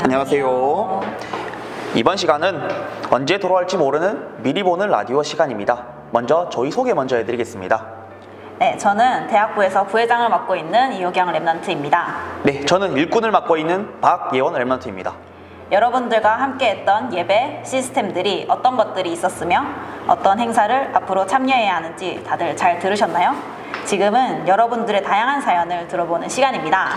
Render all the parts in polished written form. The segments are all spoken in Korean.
안녕하세요. 이번 시간은 언제 돌아올지 모르는 미리 보는 라디오 시간입니다. 먼저 저희 소개 먼저 해드리겠습니다. 네, 저는 대학부에서 부회장을 맡고 있는 이효경 랩런트입니다. 네, 저는 일꾼을 맡고 있는 박예원 랩런트입니다. 여러분들과 함께했던 예배 시스템들이 어떤 것들이 있었으며 어떤 행사를 앞으로 참여해야 하는지 다들 잘 들으셨나요? 지금은 여러분들의 다양한 사연을 들어보는 시간입니다.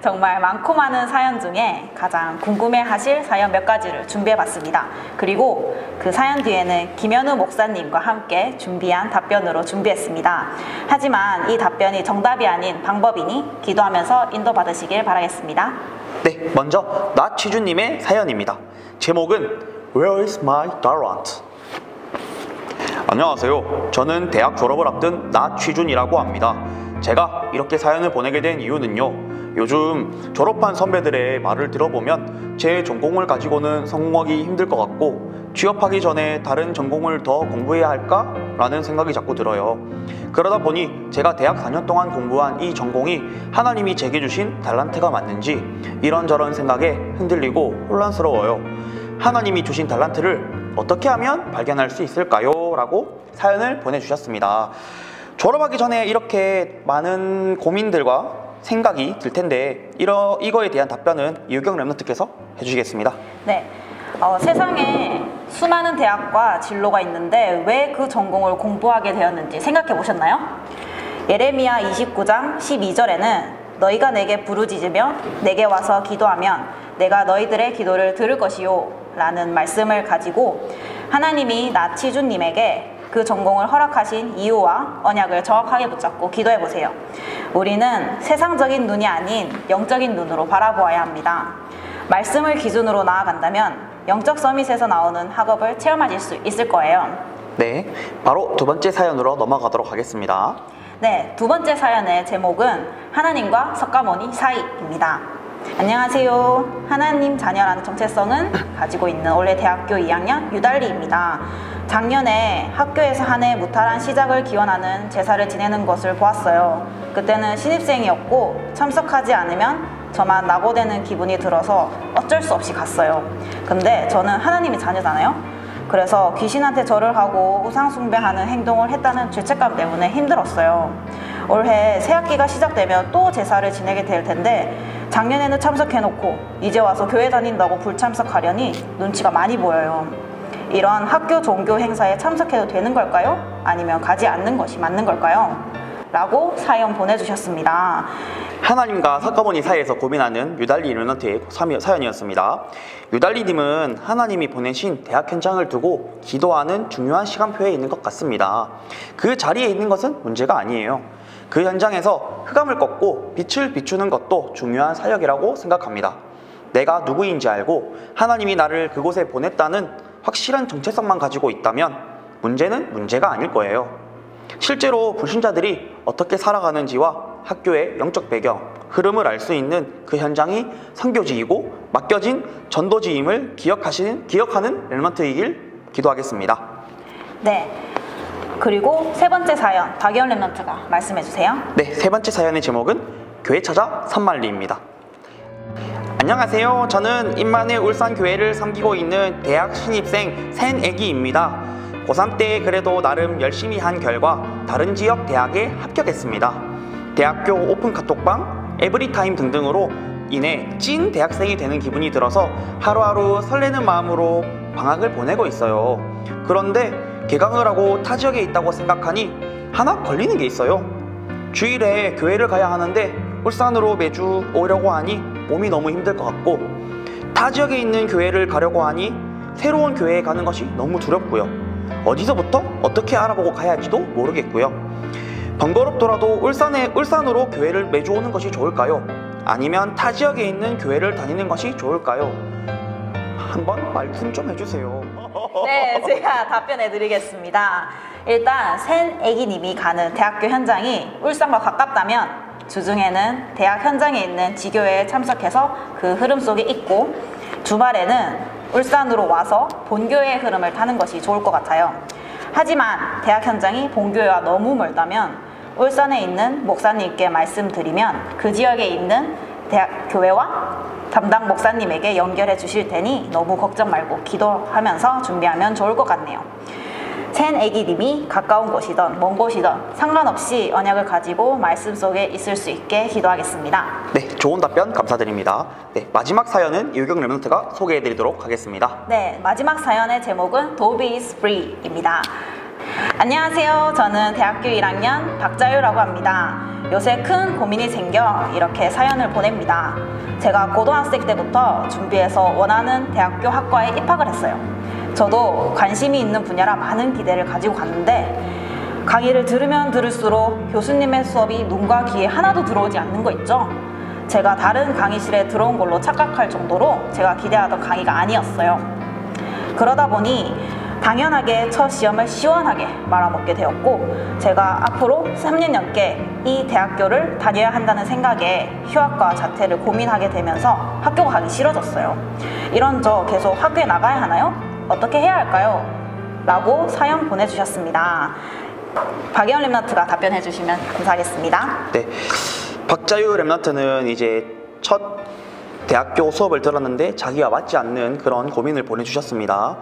정말 많고 많은 사연 중에 가장 궁금해하실 사연 몇 가지를 준비해봤습니다. 그리고 그 사연 뒤에는 김현우 목사님과 함께 준비한 답변으로 준비했습니다. 하지만 이 답변이 정답이 아닌 방법이니 기도하면서 인도받으시길 바라겠습니다. 네, 먼저 나취준님의 사연입니다. 제목은 Where is my talent? 안녕하세요. 저는 대학 졸업을 앞둔 나취준이라고 합니다. 제가 이렇게 사연을 보내게 된 이유는요, 요즘 졸업한 선배들의 말을 들어보면 제 전공을 가지고는 성공하기 힘들 것 같고 취업하기 전에 다른 전공을 더 공부해야 할까? 라는 생각이 자꾸 들어요. 그러다 보니 제가 대학 4년 동안 공부한 이 전공이 하나님이 제게 주신 달란트가 맞는지 이런저런 생각에 흔들리고 혼란스러워요. 하나님이 주신 달란트를 어떻게 하면 발견할 수 있을까요? 라고 사연을 보내주셨습니다. 졸업하기 전에 이렇게 많은 고민들과 생각이 들 텐데 이거에 대한 답변은 이효경 랩런트께서 해주시겠습니다. 네, 세상에 수많은 대학과 진로가 있는데 왜 그 전공을 공부하게 되었는지 생각해 보셨나요? 예레미야 29장 12절에는 너희가 내게 부르짖으며 내게 와서 기도하면 내가 너희들의 기도를 들을 것이요 라는 말씀을 가지고 하나님이 나취준님에게 그 전공을 허락하신 이유와 언약을 정확하게 붙잡고 기도해 보세요. 우리는 세상적인 눈이 아닌 영적인 눈으로 바라보아야 합니다. 말씀을 기준으로 나아간다면 영적 서밋에서 나오는 학업을 체험하실 수 있을 거예요. 네, 바로 두 번째 사연으로 넘어가도록 하겠습니다. 네, 두 번째 사연의 제목은 하나님과 석가모니 사이입니다. 안녕하세요. 하나님 자녀라는 정체성은 가지고 있는 올해 대학교 2학년 유달리입니다. 작년에 학교에서 한 해 무탈한 시작을 기원하는 제사를 지내는 것을 보았어요. 그때는 신입생이었고 참석하지 않으면 저만 낙오되는 기분이 들어서 어쩔 수 없이 갔어요. 근데 저는 하나님의 자녀잖아요. 그래서 귀신한테 절을 하고 우상 숭배하는 행동을 했다는 죄책감 때문에 힘들었어요. 올해 새학기가 시작되면 또 제사를 지내게 될 텐데 작년에는 참석해놓고 이제 와서 교회 다닌다고 불참석하려니 눈치가 많이 보여요. 이런 학교 종교 행사에 참석해도 되는 걸까요? 아니면 가지 않는 것이 맞는 걸까요? 라고 사연 보내주셨습니다. 하나님과 석가모니 사이에서 고민하는 유달리 랩런트의 사연이었습니다. 유달리님은 하나님이 보내신 대학 현장을 두고 기도하는 중요한 시간표에 있는 것 같습니다. 그 자리에 있는 것은 문제가 아니에요. 그 현장에서 흑암을 꺾고 빛을 비추는 것도 중요한 사역이라고 생각합니다. 내가 누구인지 알고 하나님이 나를 그곳에 보냈다는 확실한 정체성만 가지고 있다면 문제는 문제가 아닐 거예요. 실제로 불신자들이 어떻게 살아가는지와 학교의 영적 배경, 흐름을 알 수 있는 그 현장이 선교지이고 맡겨진 전도지임을 기억하는 랩런트이길 기도하겠습니다. 네, 그리고 세 번째 사연 박예원 랩런트가 말씀해 주세요. 네, 세 번째 사연의 제목은 교회 찾아 산말리입니다. 안녕하세요. 저는 임마누엘 울산교회를 섬기고 있는 대학 신입생 새내기입니다. 고3 때 그래도 나름 열심히 한 결과 다른 지역 대학에 합격했습니다. 대학교 오픈 카톡방, 에브리타임 등등으로 인해 찐 대학생이 되는 기분이 들어서 하루하루 설레는 마음으로 방학을 보내고 있어요. 그런데 개강을 하고 타 지역에 있다고 생각하니 하나 걸리는 게 있어요. 주일에 교회를 가야 하는데 울산으로 매주 오려고 하니 몸이 너무 힘들 것 같고 타 지역에 있는 교회를 가려고 하니 새로운 교회에 가는 것이 너무 두렵고요. 어디서부터 어떻게 알아보고 가야 할지도 모르겠고요. 번거롭더라도 울산으로 교회를 매주 오는 것이 좋을까요? 아니면 타 지역에 있는 교회를 다니는 것이 좋을까요? 한번 말씀 좀 해주세요. 네, 제가 답변해 드리겠습니다. 일단 새애기님이 가는 대학교 현장이 울산과 가깝다면 주중에는 대학 현장에 있는 지교회에 참석해서 그 흐름 속에 있고 주말에는 울산으로 와서 본교회의 흐름을 타는 것이 좋을 것 같아요. 하지만 대학 현장이 본교회와 너무 멀다면 울산에 있는 목사님께 말씀드리면 그 지역에 있는 대학 교회와 담당 목사님에게 연결해 주실 테니 너무 걱정 말고 기도하면서 준비하면 좋을 것 같네요. 샌애기님이 가까운 곳이든 먼 곳이든 상관없이 언약을 가지고 말씀 속에 있을 수 있게 기도하겠습니다. 네, 좋은 답변 감사드립니다. 네, 마지막 사연은 유경 랩런트가 소개해드리도록 하겠습니다. 네, 마지막 사연의 제목은 Dobby is Free입니다. 안녕하세요. 저는 대학교 1학년 박자유라고 합니다. 요새 큰 고민이 생겨 이렇게 사연을 보냅니다. 제가 고등학생 때부터 준비해서 원하는 대학교 학과에 입학을 했어요. 저도 관심이 있는 분야라 많은 기대를 가지고 갔는데 강의를 들으면 들을수록 교수님의 수업이 눈과 귀에 하나도 들어오지 않는 거 있죠? 제가 다른 강의실에 들어온 걸로 착각할 정도로 제가 기대하던 강의가 아니었어요. 그러다 보니 당연하게 첫 시험을 시원하게 말아먹게 되었고 제가 앞으로 3년 넘게 이 대학교를 다녀야 한다는 생각에 휴학과 자퇴를 고민하게 되면서 학교 가기 싫어졌어요. 이런 저 계속 학교에 나가야 하나요? 어떻게 해야 할까요? 라고 사연 보내주셨습니다. 박예원 랩런트가 답변해 주시면 감사하겠습니다. 네, 박자유 랩런트는 이제 첫 대학교 수업을 들었는데 자기와 맞지 않는 그런 고민을 보내주셨습니다.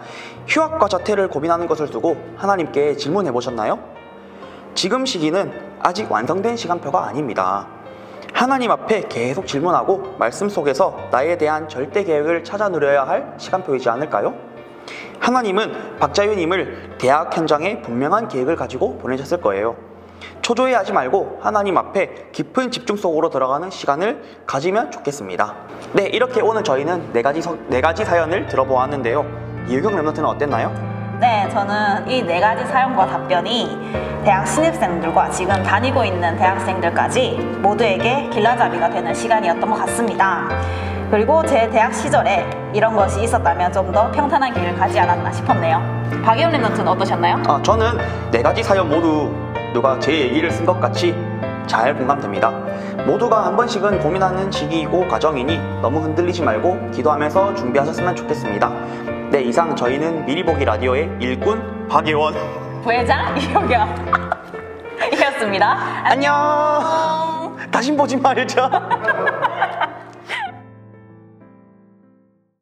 휴학과 자퇴를 고민하는 것을 두고 하나님께 질문해 보셨나요? 지금 시기는 아직 완성된 시간표가 아닙니다. 하나님 앞에 계속 질문하고 말씀 속에서 나에 대한 절대 계획을 찾아 누려야 할 시간표이지 않을까요? 하나님은 박자유님을 대학 현장에 분명한 계획을 가지고 보내셨을 거예요. 초조해하지 말고 하나님 앞에 깊은 집중 속으로 들어가는 시간을 가지면 좋겠습니다. 네, 이렇게 오늘 저희는 네 가지 사연을 들어보았는데요. 이유경 랩런트는 어땠나요? 네, 저는 이 4가지 사연과 답변이 대학 신입생들과 지금 다니고 있는 대학생들까지 모두에게 길라잡이가 되는 시간이었던 것 같습니다. 그리고 제 대학 시절에 이런 것이 있었다면 좀 더 평탄한 길을 가지 않았나 싶었네요. 박예원 랩런트는 어떠셨나요? 저는 4가지 사연 모두 누가 제 얘기를 쓴 것 같이 잘 공감됩니다. 모두가 한 번씩은 고민하는 시기이고 과정이니 너무 흔들리지 말고 기도하면서 준비하셨으면 좋겠습니다. 네, 이상 저희는 미리보기 라디오의 일꾼 박예원 부회장 이효경 이었습니다. 안녕. 다신 보지 말자.